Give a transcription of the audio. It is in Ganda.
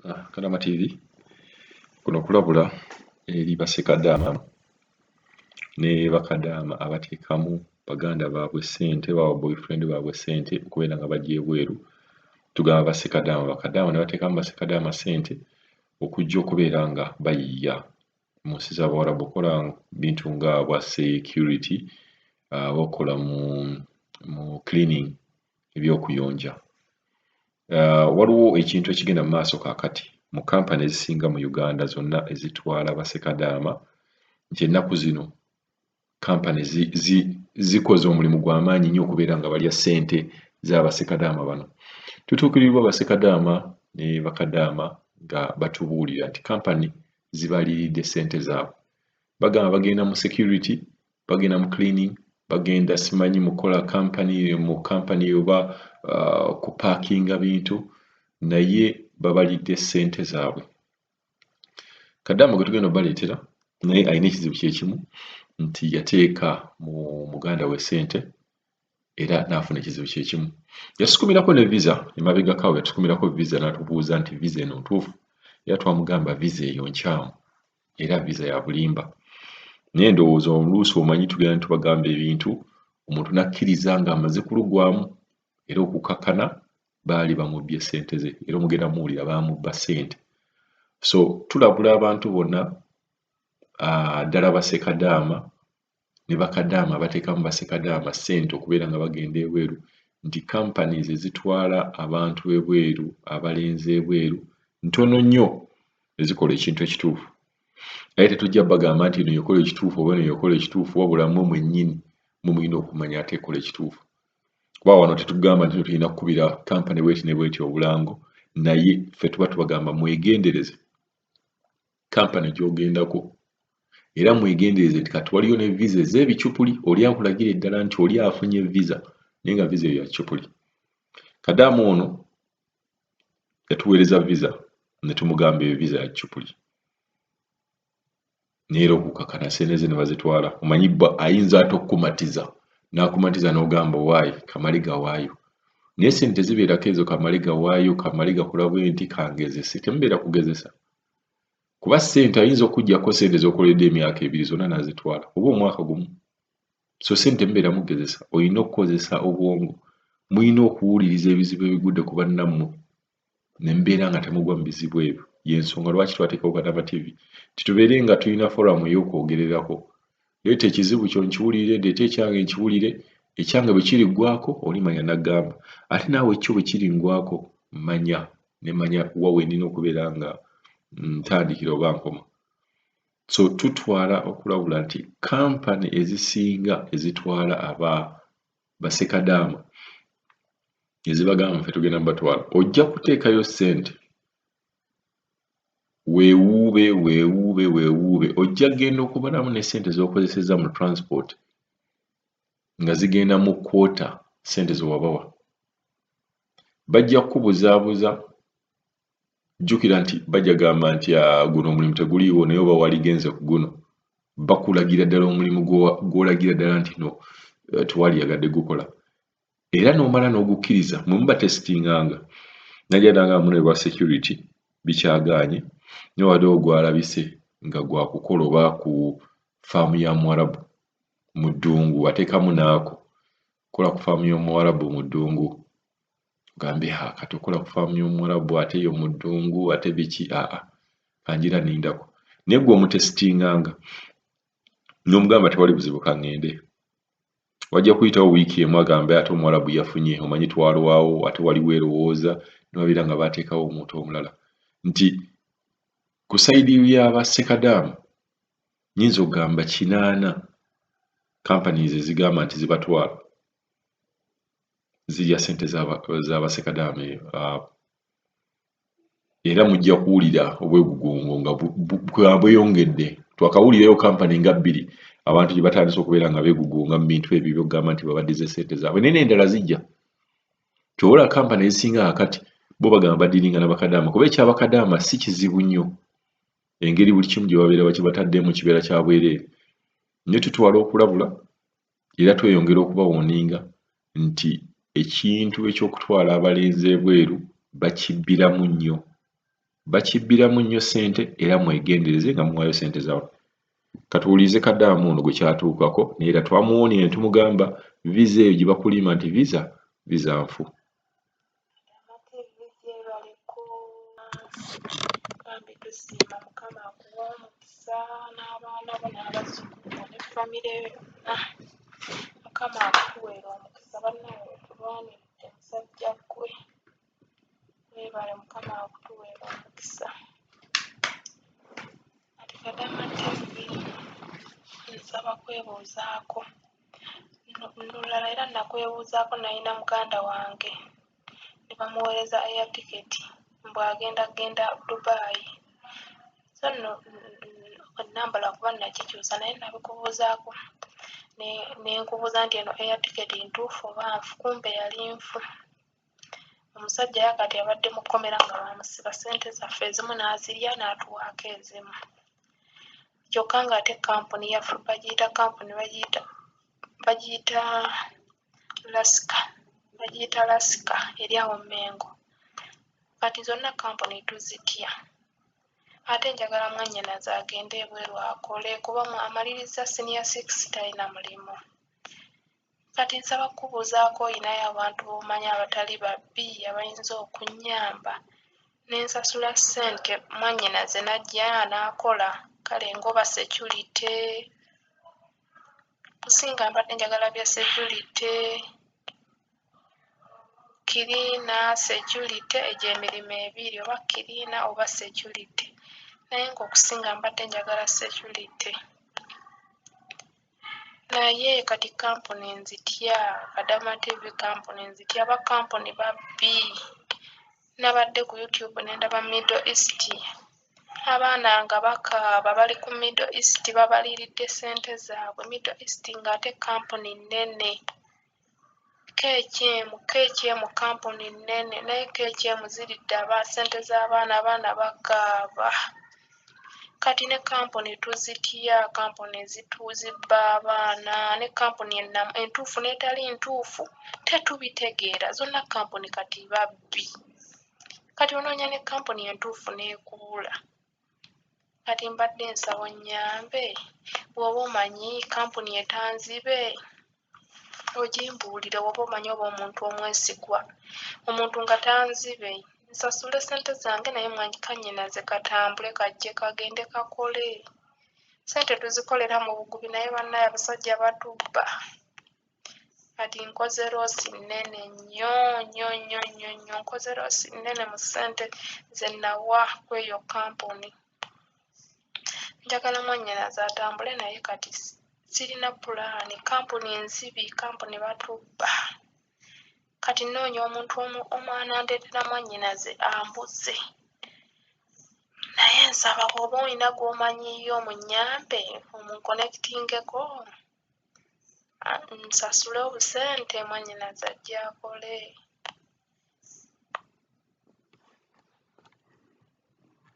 Kadama TV kuno kulabula eri Bassekadaama ne Bakadaama abateekamu baganda baabwe ssente baba boyfriend baabwe ssente okubeera nga bajja ebweru. Tugamba Bassekadaama. Bakadaama ne bateekamu Bassekadaama ssente okujja okubeera nga bayiiya mu nsi z'Abawarabu okola bintu nga bwa security, bakola mu cleaning ebyokuyonja. Waliwo ekintu ekigenda mu maaso kaakati mu kampani ezisinga mu Uganda zonna ezitwala Bassekadaama nti ennaku zino kampani zikoze omulimu gw'amaanyi nnyo okubeera nga balya ssente z'Abassekadaama bano. Tutuukirirwa Bassekadaama ne Bakadaama nga batubuulira nti kampani zibaliiridde ssente zaabwe. Bagamba bagenda mu security, bagenda mu cleaning, bagenda simanyi mukola mu kampani oba kupaakinga bintu naye babalidde ssente zaabwe. Kadaama gwe tugenda obbaleetera naye alina ekizibu kye kimu nti yateeka mu muganda we ssente era n'afuna ekizibu kye kimu. Yasukumirako ne visa emabegako awo yatusukumirako visa n'atubuuza nti visa eno ntuufu? Era twamugamba visa eyo nkyamu era visa ya bulimba. Naye ndowooza oluusi omanyi tugenda tubagamba ebintu omuntu n'akkiriza ng'amaze kulugwamu era okukakkana baali bamubbye ssente ze era omugenda muwulira baamubba ssente. So tulabula abantu bonna ddala Bassekadaama ne Bakadaama abateekamu Bassekadaama ssente okubeera nga bagenda ebweru nti companies ezitwala abantu ebweru abalenzi ebweru ntono nnyo ezikola ekintu ekituufu. Naye tetujja bagamba nti eno y'ekola ekituufu oba eno y'ekola ekituufu, wabula mmwe mwennyini muyina okumanya ate ekola ekituufu. Kuba wano tetugamba nti tulina kukubira kampani bweti ne bweti obulango, naye ffe tuba tubagamba mwegendereze kampani gy'ogendako era mwegendereze nti kati waliyo ne visa ez'ebicupuli oli akulagira eddala nti oli afunye visa naye nga visa eyo ya kicupuli. Kadaama ono yatuweereza visa ne tumugamba eyo visa ya kicupuli. Naye era okukakkana ssente ze ne bazitwala. Omanyi bba ayinza ate okukumatiza n'akumatiza n'ogamba waayi kamale gawaayo. Naye ssente zibeerako ezo kamale gawaayo, kamale gakola bwe nti kangezese, temubeera kugezesa. Kuba ssente ayinza okuggyako ssente z'okoledde emyaka 2 zonna n'azitwala oba omwaka gumu. So ssente mubeera mugezesa, olina okukozesa obwongo, muyina okuwuliriza ebizibu ebigudde ku bannammwe ne mubeera nga temugwa mu bizibu ebyo. Y'ensonga lwaki twateekawo Kadama TV tubeere nga tulina forum ey'okwogererako. Leeta ekizibu kyo nkiwulire, ndeeta ekyange nkiwulire, ekyange bwe kiriggwako olimanya n'aggamba. Ate naawe ekyo bwe kiringwako manya ne manya wa wennina okubeera nga ntandikira oba nkoma. So tutwala okulabula nti kampani ezisinga ezitwala Bassekadaama ezibagamba ffe tugenda mubatwala, ojja kuteekayo ssente weewuube ojja genda okubalamu ne ssente z'okozesezza mu transport nga zigenda mu kwota ssente ze wabawa. Bajja kukubuzaabuza, jjukira nti bajja gamba nti guno omulimu teguliiwo naye oba waligenze ku guno. Bakulagira ddala omulimu gw'olagira ddala nti no tewaliyagadde gukola. Era n'omala n'ogukkiriza mwe muba testinganga. Najja nanga muno ebwa security bikyagaanye ne waliwo gwalabise nga gwa kukola oba ku faamu ya Mwarabu mu ddungu ateekamu naako. Kola ku faamu y'Omuwarabu mu ddungu. Gambe kati okola ku faamu y'Omuwarabu ate yo mu ddungu ate biki kanjira nindako. Naye gwe omutesitinganga n'omugamba tewali buzibu kaŋŋende. Wajja kuyitawo wiiki emu agambe ate Omuwarabu yafunye, omanyi twalwawo ate waliwo erowooza ne babeera nga baateekawo omuntu omulala. Nti ku sayidi y'Abassekadaama nnyinza okugamba 80 companies ezigamba nti zibatwala zirya ssente z'Abassekadaama eyo. Era mujja kuwulira obwegugungo nga bweyongedde. Twakawulireyo kampani nga 2 abantu gye batandise okubeera nga beegugunga mu bintu ebyo by'okugamba nti babaddize ssente zaabwe. Naye n'endala zijja. Kyobola kampani ezisinga kakati bo bagamba badiringa n'Abakadaama kuba eky'Abakadaama si kizibu nnyo. Engeri buli kimu gye babeera bakibataddemu kibeera kya bwereere. Naye tutwala okulabula era tweyongera okubawoninga nti ekintu eky'okutwala abalenzi ebweru bakibbiramu nnyo. bakibbiramu nnyo ssente era mwegendereze nga muwaayo ssente zaabwe. Katuwulize Kadamu ono gwe kyatuukako naye era twamuwonye ne tumugamba visa eyo gye bakulima nti visa nfu. Tusiima Mukama akuwa omukisa n'abaana bo n'abazzukulu ne famire yonna. Mukama akutuweera omukisa bannange tulwaniridde musajja ggwe. Weebale Mukama akutuweera omukisa. Kati Kadaama TV nsaba kwebuuzaako. Lulala era nakwebuuzaako nalina muganda wange ne bamuweereza air ticket bw'agenda Dubai. So nno ennamba lwakuba nakikyusa naye nabikubuuzaako ne nkubuuza nti eno air ticket ntuufu oba nfu, kumbe yali nfu. Omusajja yakati abadde mu kkomera nga bamusiba ssente zaffe ezimu n'azirya n'atuwaako ezimu. Kyokka ng'ate kampuni yaffe bagiyita Lasika eri awo Mmengo. Kati zonna kampuni tuzitya. Ate njagala mwannyinaze agende ebweru akole kuba amaliriza senior 6 talina mulimu. Kati nsaba kukubuuzaako oyinayo abantu b'omanyi abatali babbi abayinza okunnyamba ne nsasula ssente mwannyinaze n'ajja n'akola kale ng'oba security kusinga mbadde njagala bya security kirina security egyo emirimu ebiri oba kirina oba security naye ng'okusinga mbadde njagala security. Naye kati kampuni nzitya, Kadaama TV kampuni nzitya, aba kampuni babbi. Nabadde ku YouTube ne ndaba Middle East abaana nga bakaaba bali ku Middle East babaliridde ssente zaabwe. Middle East ng'ate kampuni nnene. KHM kampuni nnene naye KHM ziridde ssente z'abaana bakaaba. Kati ne kampuni tuzitya, kampuni zibba abaana, ne kampuni entuufu n'etali ntuufu tetubitegeera. Zonna kampuni kati babbi. Kati onoonya ne kampuni entuufu n'ekubula. Kati mbadde nsaba onnyambe bw'oba omanyi kampuni etanzibe ogimbuulire bw'oba omanyi oba omuntu omwesigwa. Omuntu nga tanzibe nsasule ssente zange naye kannyinaze katambule kajje kagende kakole. Ssente tuzikolera mu bugubi naye bannaye abasajja batubba. Kati nkoze loosi nnene nnyo nkoze loosi nnene mu ssente ze nawa kweyo kampuni. Njagala mwannyinaze atambule naye kati sirina pulaani. Kampuni nzibi, kampuni batubba. Kati nnoonya omuntu omu anandeetera mwannyinaze ambuze. Naye nsaba bw'oba olina gw'omanyiyo omunnyambe omunkonekitingeko nsasule obusente mwannyinaze ajje akole.